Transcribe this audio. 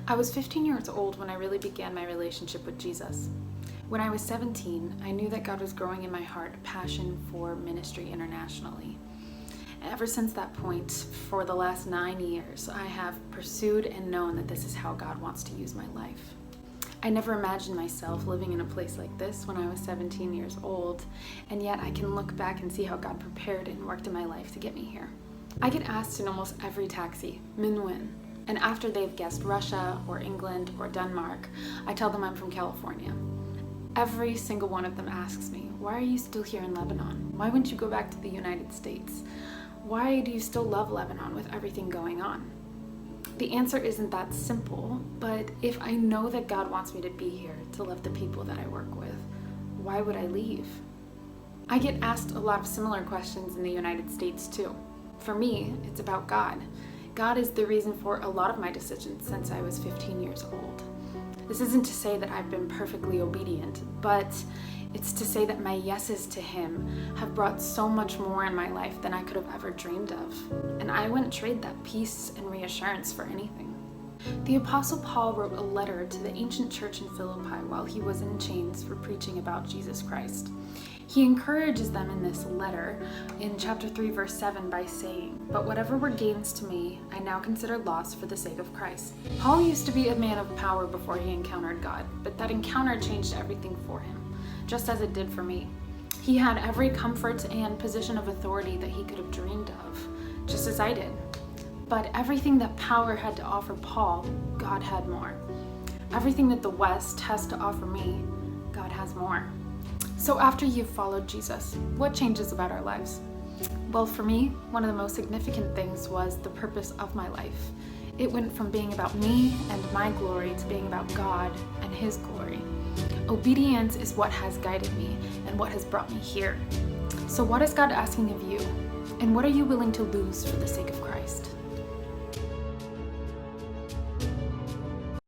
I was 15 years old when I really began my relationship with Jesus. When I was 17, I knew that God was growing in my heart a passion for ministry internationally. Ever since that point, for the last 9 years, I have pursued and known that this is how God wants to use my life. I never imagined myself living in a place like this when I was 17 years old, and yet I can look back and see how God prepared and worked in my life to get me here. I get asked in almost every taxi, "Min win?" And after they've guessed Russia or England or Denmark, I tell them I'm from California. Every single one of them asks me, "Why are you still here in Lebanon? Why wouldn't you go back to the United States? Why do you still love Lebanon with everything going on?" The answer isn't that simple, but if I know that God wants me to be here to love the people that I work with, why would I leave? I get asked a lot of similar questions in the United States too. For me, it's about God. God is the reason for a lot of my decisions since I was 15 years old. This isn't to say that I've been perfectly obedient, but it's to say that my yeses to Him have brought so much more in my life than I could have ever dreamed of. And I wouldn't trade that peace and reassurance for anything. The Apostle Paul wrote a letter to the ancient church in Philippi while he was in chains for preaching about Jesus Christ. He encourages them in this letter in chapter 3, verse 7 by saying, "But whatever were gains to me, I now consider loss for the sake of Christ." Paul used to be a man of power before he encountered God, but that encounter changed everything for him, just as it did for me. He had every comfort and position of authority that he could have dreamed of, just as I did. But everything that power had to offer Paul, God had more. Everything that the West has to offer me, God has more. So after you've followed Jesus, what changes about our lives? Well, for me, one of the most significant things was the purpose of my life. It went from being about me and my glory to being about God and His glory. Obedience is what has guided me and what has brought me here. So what is God asking of you? And what are you willing to lose for the sake of Christ?